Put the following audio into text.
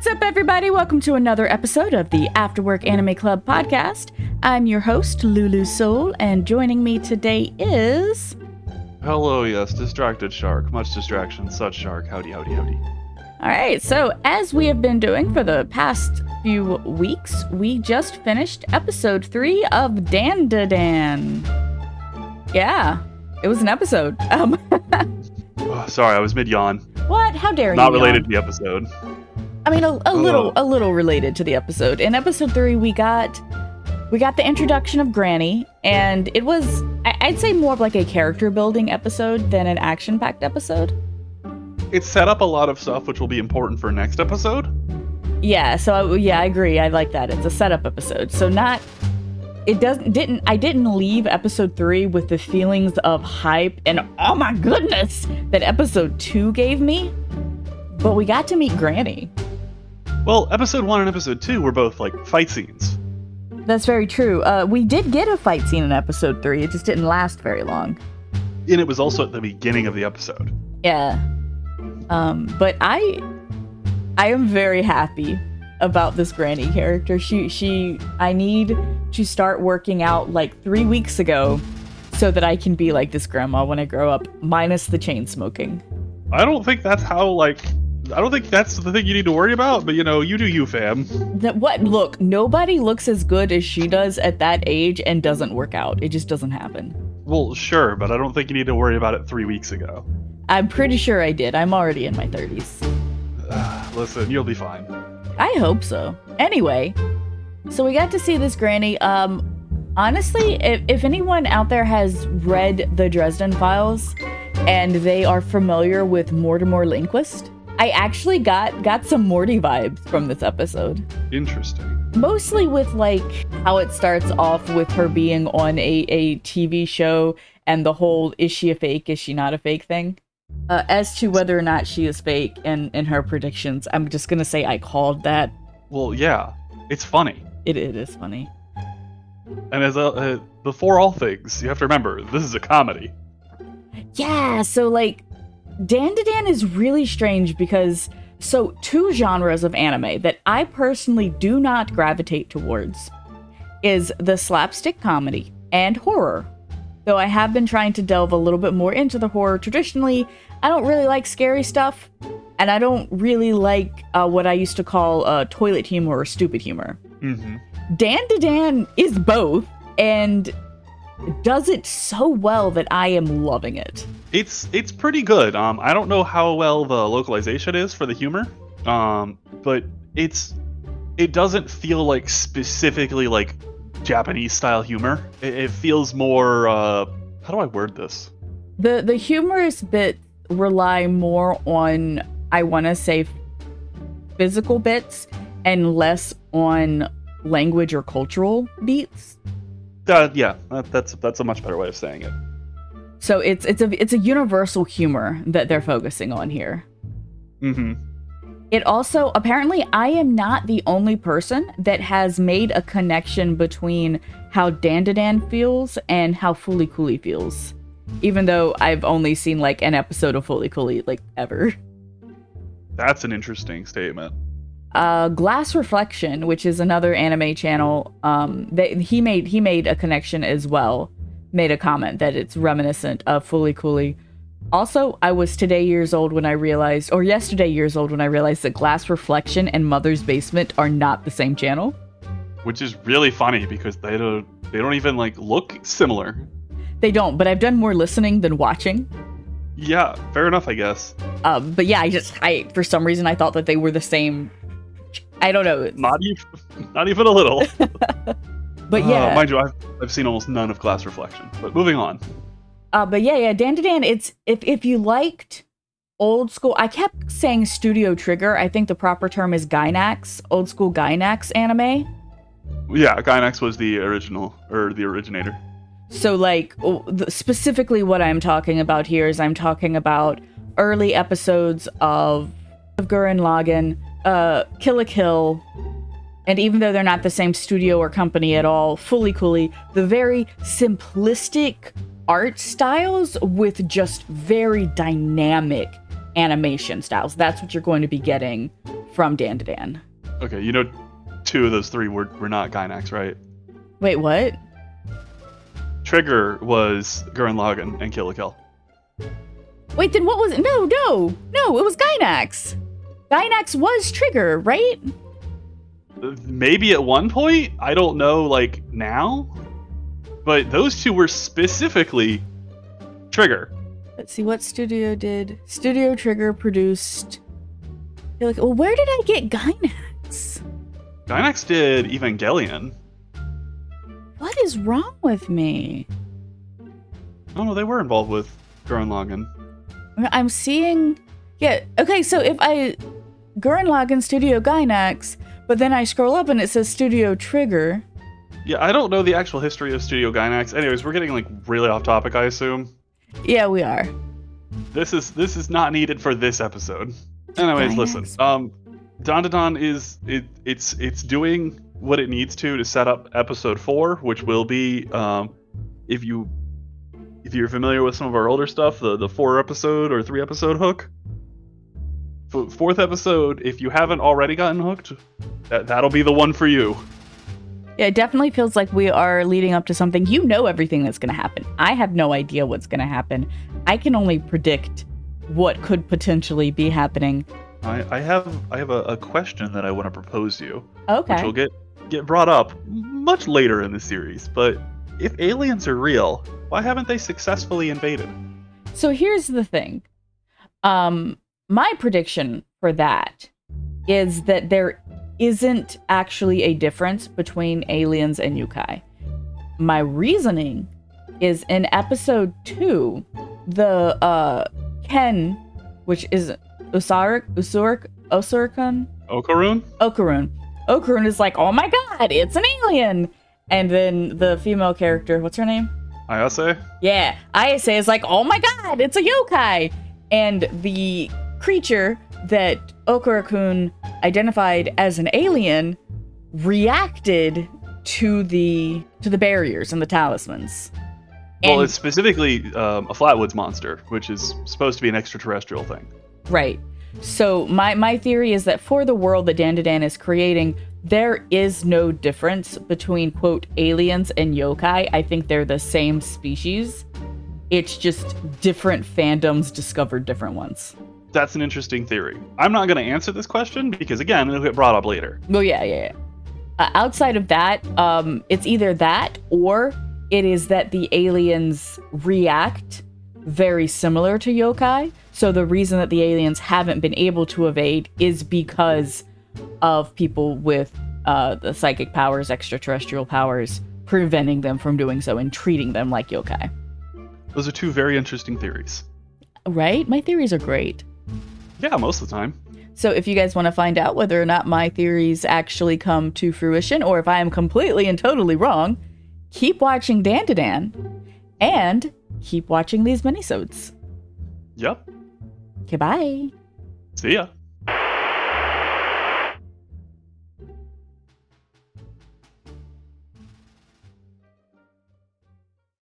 What's up, everybody? Welcome to another episode of the Afterwork Anime Club podcast. I'm your host, Luulu Soul, and joining me today is... Hello, yes, distracted shark. Much distraction, such shark. Howdy, howdy, howdy. Alright, so as we have been doing for the past few weeks, we just finished episode 3 of Dandadan. Yeah, it was an episode. Sorry, I was mid-yawn. What? How dare you? Not related to the episode. I mean, a little related to the episode. In episode 3, we got the introduction of Granny, and it was, I'd say, more of like a character building episode than an action-packed episode. It set up a lot of stuff which will be important for next episode. Yeah, so I agree. I like that. It's a setup episode. So I didn't leave episode 3 with the feelings of hype and oh my goodness that episode 2 gave me, but we got to meet Granny. Well, episode 1 and episode 2 were both like fight scenes. That's very true. We did get a fight scene in episode 3. It just didn't last very long. And it was also at the beginning of the episode. Yeah. But I am very happy about this Granny character. I need to start working out like 3 weeks ago so that I can be like this grandma when I grow up, minus the chain smoking. I don't think that's the thing you need to worry about, but you know, you do you, fam. Look, nobody looks as good as she does at that age and doesn't work out. It just doesn't happen. Well, sure, but I don't think you need to worry about it 3 weeks ago. I'm pretty sure I did. I'm already in my 30s. Listen, you'll be fine. I hope so. Anyway, so we got to see this Granny. Honestly, if anyone out there has read the Dresden Files and they are familiar with Mortimer Lindquist, I actually got some Morty vibes from this episode. Interesting. Mostly with like how it starts off with her being on a TV show and the whole is she a fake, is she not a fake thing. As to whether or not she is fake in her predictions, I'm just gonna say I called that. Well, yeah, it's funny. It is funny. And as before all things, you have to remember, this is a comedy. Yeah, so like, Dandadan is really strange because, so two genres of anime that I personally do not gravitate towards is the slapstick comedy and horror. Though I have been trying to delve a little bit more into the horror. Traditionally, I don't really like scary stuff, and I don't really like what I used to call toilet humor or stupid humor. Mm-hmm. Dandadan is both, and does it so well that I am loving it. It's pretty good. I don't know how well the localization is for the humor, but it doesn't feel like specifically like Japanese style humor. It feels more how do I word this? The humorous bits rely more on, I want to say, physical bits and less on language or cultural beats. Yeah, that's a much better way of saying it. So it's a universal humor that they're focusing on here. Mm-hmm. It also, apparently, I am not the only person that has made a connection between how Dandadan feels and how Fooly Cooly feels. Even though I've only seen, like, an episode of Fooly Cooly, like, ever. That's an interesting statement. Glass Reflection, which is another anime channel, he made a connection as well. Made a comment that it's reminiscent of Fooly Cooly. Also, I was yesterday years old when I realized that Glass Reflection and Mother's Basement are not the same channel. Which is really funny because they don't even like look similar. They don't, but I've done more listening than watching. Yeah, fair enough, I guess. But yeah, I for some reason I thought that they were the same. I don't know. Not even a little. But yeah, mind you, I've seen almost none of Glass Reflection. But moving on. But yeah, Dandadan. It's if you liked old school. I kept saying Studio Trigger. I think the proper term is Gainax, old school Gainax anime. Yeah, Gainax was the original or the originator. So like specifically, what I'm talking about here is I'm talking about early episodes of Gurren Lagann, Kill la Kill. And even though they're not the same studio or company at all, Fooly Cooly, the very simplistic art styles with just very dynamic animation styles. That's what you're going to be getting from Dandadan. Okay, you know, 2 of those 3 were not Gynax, right? Wait, what? Trigger was Gurren Lagann and Kill la Kill. Wait, then what was it? No, it was Gynax. Gynax was Trigger, right? Maybe at one point, I don't know, like, now? But those 2 were specifically Trigger. Let's see, what studio did... Studio Trigger produced... Well, where did I get Gynax? Gynax did Evangelion. What is wrong with me? Oh, no, they were involved with Gurren Lagann. I'm seeing... Yeah, okay, so if I... Gurren Lagann Studio Gynax, but then I scroll up and it says Studio Trigger. Yeah, I don't know the actual history of Studio Gynax. Anyways, we're getting, like, really off topic, I assume. Yeah, we are. This is not needed for this episode. Anyways, Gynax. listen. Dandadan is it's doing what it needs to set up episode 4, which will be if you're familiar with some of our older stuff, the 4-episode or 3-episode hook. 4th episode, if you haven't already gotten hooked, that'll be the one for you. Yeah, it definitely feels like we are leading up to something. You know everything that's going to happen. I have no idea what's going to happen. I can only predict what could potentially be happening. I have a question that I want to propose to you. Okay. Which will get brought up much later in the series. But if aliens are real, why haven't they successfully invaded? So here's the thing. My prediction for that is that there isn't actually a difference between aliens and yokai. My reasoning is in episode 2, the Ken, which is Osurukun? Okarun is like, oh my god, it's an alien! And then the female character, what's her name? Ayase? Yeah, Ayase is like, oh my god, it's a yokai! And the creature that Okarakun identified as an alien reacted to the barriers and the talismans. Well, it's specifically a Flatwoods monster, which is supposed to be an extraterrestrial thing. Right. So my theory is that for the world that Dandadan is creating, there is no difference between, quote, aliens and yokai. I think they're the same species. It's just different fandoms discovered different ones. That's an interesting theory. I'm not going to answer this question because, again, it'll get brought up later. Well, yeah. Outside of that, it's either that or it is that the aliens react very similar to yokai. So the reason that the aliens haven't been able to evade is because of people with the psychic powers, extraterrestrial powers, preventing them from doing so and treating them like yokai. Those are 2 very interesting theories. Right? My theories are great. Yeah, most of the time. So if you guys want to find out whether or not my theories actually come to fruition, or if I am completely and totally wrong, keep watching Dandadan and keep watching these minisodes. Yep. Okay, bye. See ya.